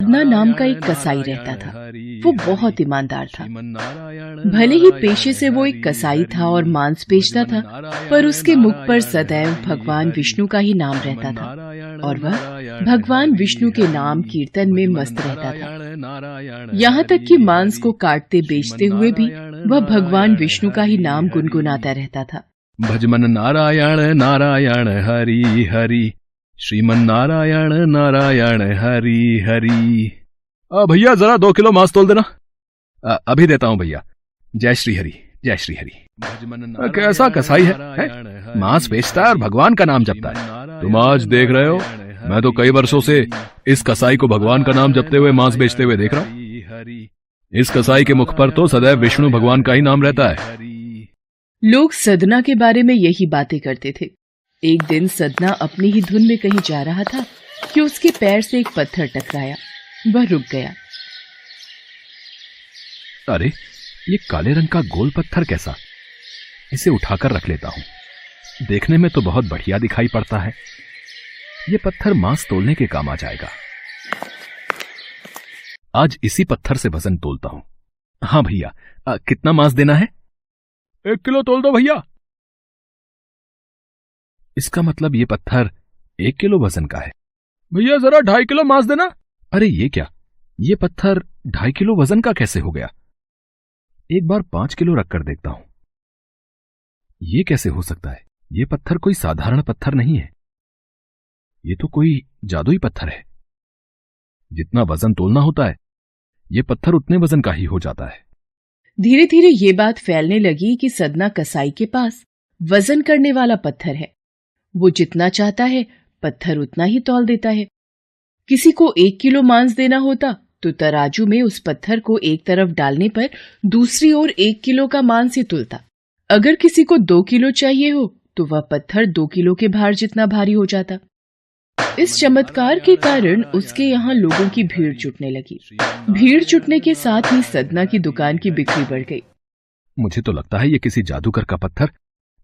सदना नाम का एक कसाई रहता था। वो बहुत ईमानदार था। भले ही पेशे से वो एक कसाई था और मांस बेचता था, पर उसके मुख पर सदैव भगवान विष्णु का ही नाम रहता था और वह भगवान विष्णु के नाम कीर्तन में मस्त रहता था। यहाँ तक कि मांस को काटते बेचते हुए भी वह भगवान विष्णु का ही नाम गुनगुनाता रहता था। भजमन नारायण नारायण हरि हरि, श्रीमन नारायण नारायण हरि हरि। भैया जरा 2 किलो मांस तोल देना। अभी देता हूँ भैया। जय श्री हरि, जय श्री हरि। कैसा कसाई है? मांस बेचता है और भगवान का नाम जपता है। तुम आज देख रहे हो, मैं तो कई वर्षों से इस कसाई को भगवान का नाम जपते हुए मांस बेचते हुए देख रहा हूँ। इस कसाई के मुख पर तो सदैव विष्णु भगवान का ही नाम रहता है। लोग सदना के बारे में यही बातें करते थे। एक दिन सदना अपनी ही धुन में कहीं जा रहा था कि उसके पैर से एक पत्थर टकराया। वह रुक गया। अरे, ये काले रंग का गोल पत्थर कैसा? इसे उठाकर रख लेता हूं। देखने में तो बहुत बढ़िया दिखाई पड़ता है। ये पत्थर मांस तोलने के काम आ जाएगा। आज इसी पत्थर से वजन तोलता हूं। हाँ भैया, कितना मांस देना है? 1 किलो तोल दो भैया। इसका मतलब ये पत्थर 1 किलो वजन का है। भैया जरा 2.5 किलो मांस देना। अरे ये क्या, ये पत्थर 2.5 किलो वजन का कैसे हो गया? एक बार 5 किलो रखकर देखता हूं। ये कैसे हो सकता है? ये पत्थर कोई साधारण पत्थर नहीं है। ये तो कोई जादुई पत्थर है। जितना वजन तोलना होता है, ये पत्थर उतने वजन का ही हो जाता है। धीरे धीरे ये बात फैलने लगी कि सदना कसाई के पास वजन करने वाला पत्थर है। वो जितना चाहता है पत्थर उतना ही तौल देता है। किसी को 1 किलो मांस देना होता तो तराजू में उस पत्थर को एक तरफ डालने पर दूसरी ओर 1 किलो का मांस ही तुलता। अगर किसी को 2 किलो चाहिए हो तो वह पत्थर 2 किलो के भार जितना भारी हो जाता। इस चमत्कार के कारण उसके यहाँ लोगों की भीड़ जुटने लगी। भीड़ जुटने के साथ ही सदना की दुकान की बिक्री बढ़ गई। मुझे तो लगता है ये किसी जादूगर का पत्थर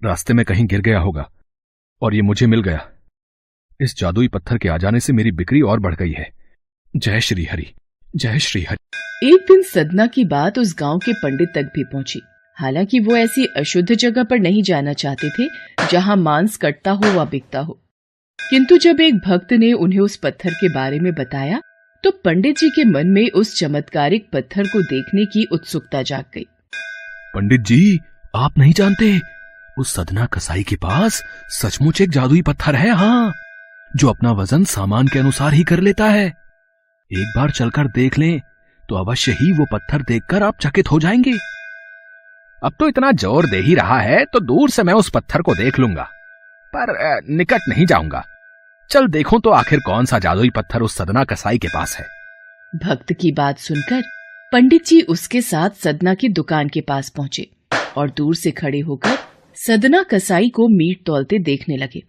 रास्ते में कहीं गिर गया होगा और ये मुझे मिल गया। इस जादुई पत्थर के आ जाने से मेरी बिक्री और बढ़ गई है। जय श्री हरि, जय श्री हरि। एक दिन सदना की बात उस गांव के पंडित तक भी पहुंची। हालांकि वो ऐसी अशुद्ध जगह पर नहीं जाना चाहते थे जहां मांस कटता हो व बिकता हो, किंतु जब एक भक्त ने उन्हें उस पत्थर के बारे में बताया तो पंडित जी के मन में उस चमत्कारिक पत्थर को देखने की उत्सुकता जाग गई। पंडित जी, आप नहीं जानते, उस सदना कसाई के पास सचमुच एक जादुई पत्थर है। हाँ, जो अपना वजन सामान के अनुसार ही कर लेता है। एक बार चलकर देख लें तो अवश्य ही वो पत्थर देखकर आप चकित हो जाएंगे। अब तो इतना जोर दे ही रहा है तो दूर से मैं उस पत्थर को देख लूंगा, पर निकट नहीं जाऊंगा। चल देखूं तो आखिर कौन सा जादुई पत्थर उस सदना कसाई के पास है। भक्त की बात सुनकर पंडित जी उसके साथ सदना की दुकान के पास पहुंचे और दूर से खड़े होकर सदना कसाई को मीट तौलते देखने लगे।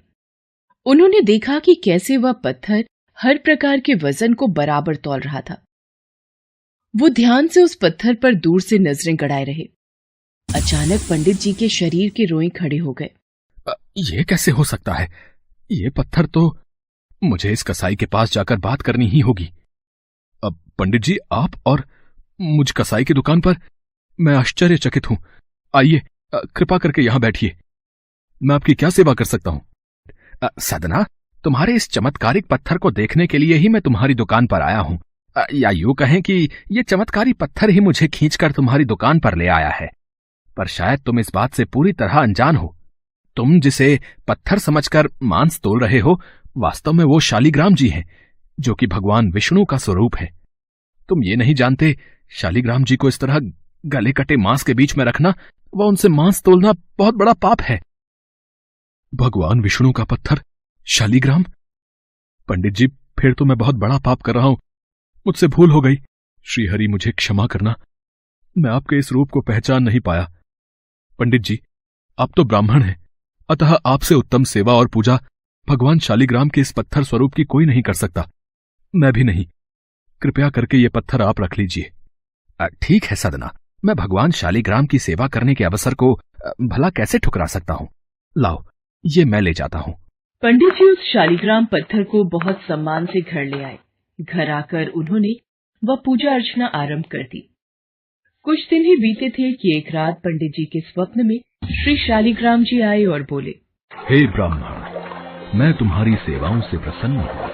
उन्होंने देखा कि कैसे वह पत्थर हर प्रकार के वजन को बराबर तौल रहा था। वो ध्यान से उस पत्थर पर दूर से नजरें गड़ाए रहे। अचानक पंडित जी के शरीर के रोएं खड़े हो गए। ये कैसे हो सकता है? ये पत्थर तो मुझे इस कसाई के पास जाकर बात करनी ही होगी। अब पंडित जी, आप और मुझ कसाई की दुकान पर मैं आश्चर्यचकित हूं। आइए, कृपा करके यहां बैठिए। मैं आपकी क्या सेवा कर सकता हूं? सदना, तुम्हारे इस चमत्कारिक पत्थर को देखने के लिए ही मैं तुम्हारी दुकान पर आया हूं। या यूं कहें कि ये चमत्कारी पत्थर ही मुझे खींचकर तुम्हारी दुकान पर ले आया है। पर शायद तुम इस बात से पूरी तरह अनजान हो। तुम जिसे पत्थर समझकर मांस तोल रहे हो, वास्तव में वो शालिग्राम जी हैं, जो कि भगवान विष्णु का स्वरूप है। तुम ये नहीं जानते, शालिग्राम जी को इस तरह गले कटे मांस के बीच में रखना व उनसे मांस तोलना बहुत बड़ा पाप है। भगवान विष्णु का पत्थर शालिग्राम? पंडित जी, फिर तो मैं बहुत बड़ा पाप कर रहा हूं। मुझसे भूल हो गई। श्रीहरि, मुझे क्षमा करना। मैं आपके इस रूप को पहचान नहीं पाया। पंडित जी, आप तो ब्राह्मण हैं, अतः आपसे उत्तम सेवा और पूजा भगवान शालिग्राम के इस पत्थर स्वरूप की कोई नहीं कर सकता। मैं भी नहीं। कृपया करके ये पत्थर आप रख लीजिए। ठीक है सदना, मैं भगवान शालिग्राम की सेवा करने के अवसर को भला कैसे ठुकरा सकता हूं। लाओ, ये मैं ले जाता हूं। पंडित जी उस शालिग्राम पत्थर को बहुत सम्मान से घर ले आए। घर आकर उन्होंने वह पूजा अर्चना आरंभ कर दी। कुछ दिन ही बीते थे कि एक रात पंडित जी के स्वप्न में श्री शालिग्राम जी आए और बोले, हे ब्राह्मण, मैं तुम्हारी सेवाओं से प्रसन्न हूँ,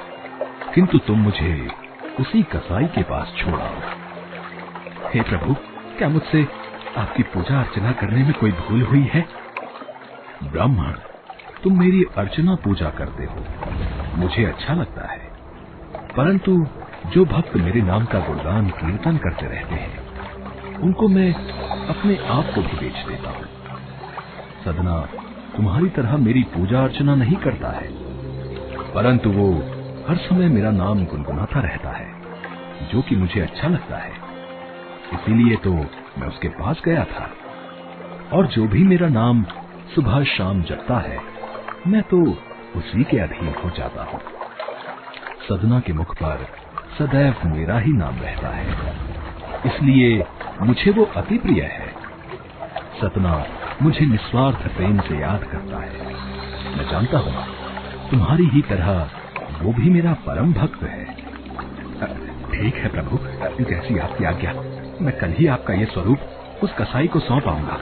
किंतु तुम मुझे उसी कसाई के पास छोड़ाओ। हे प्रभु, क्या मुझसे आपकी पूजा अर्चना करने में कोई भूल हुई है? ब्राह्मण, तुम मेरी अर्चना पूजा करते हो, मुझे अच्छा लगता है, परंतु जो भक्त मेरे नाम का गुणगान कीर्तन करते रहते हैं, उनको मैं अपने आप को भी बेच देता हूँ। सदना तुम्हारी तरह मेरी पूजा अर्चना नहीं करता है, परंतु वो हर समय मेरा नाम गुनगुनाता रहता है, जो कि मुझे अच्छा लगता है। इसीलिए तो मैं उसके पास गया था, और जो भी मेरा नाम सुबह शाम जपता है, मैं तो उसी के अधीन हो जाता हूँ। सदना के मुख पर सदैव मेरा ही नाम रहता है, इसलिए मुझे वो अति प्रिय है। सदना मुझे निस्वार्थ प्रेम से याद करता है। मैं जानता हूँ तुम्हारी ही तरह वो भी मेरा परम भक्त है। ठीक है प्रभु, जैसी आपकी आज्ञा, मैं कल ही आपका ये स्वरूप उस कसाई को सौंप आऊंगा।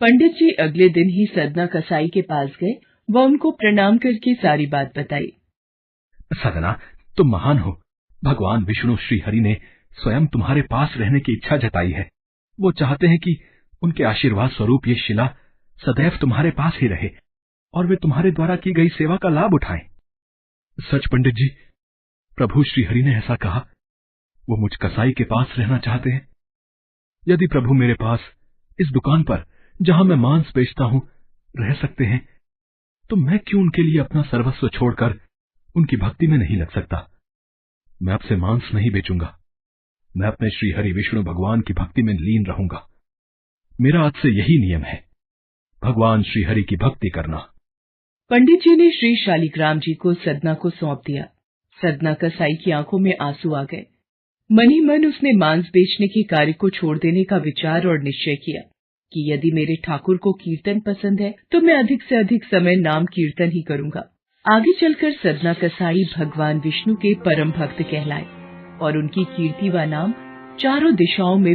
पंडित जी अगले दिन ही सदना कसाई के पास गए व उनको प्रणाम करके सारी बात बताई। सदना, तुम महान हो। भगवान विष्णु श्री हरि ने स्वयं तुम्हारे पास रहने की इच्छा जताई है। वो चाहते हैं कि उनके आशीर्वाद स्वरूप ये शिला सदैव तुम्हारे पास ही रहे और वे तुम्हारे द्वारा की गई सेवा का लाभ उठाएं। सच पंडित जी, प्रभु श्री हरि ने ऐसा कहा। वो मुझ कसाई के पास रहना चाहते हैं। यदि प्रभु मेरे पास इस दुकान पर, जहां मैं मांस बेचता हूं, रह सकते हैं, तो मैं क्यों उनके लिए अपना सर्वस्व छोड़कर उनकी भक्ति में नहीं लग सकता? मैं अब से मांस नहीं बेचूंगा। मैं अपने श्री हरि विष्णु भगवान की भक्ति में लीन रहूंगा। मेरा आज से यही नियम है, भगवान श्री हरि की भक्ति करना। पंडित जी ने श्री शालिग्राम जी को सदना को सौंप दिया। सदना कसाई की आंखों में आंसू आ गए। मन ही मन उसने मांस बेचने के कार्य को छोड़ देने का विचार और निश्चय किया कि यदि मेरे ठाकुर को कीर्तन पसंद है तो मैं अधिक से अधिक समय नाम कीर्तन ही करूंगा। आगे चलकर सदना कसाई भगवान विष्णु के परम भक्त कहलाए और उनकी कीर्ति व नाम चारों दिशाओं में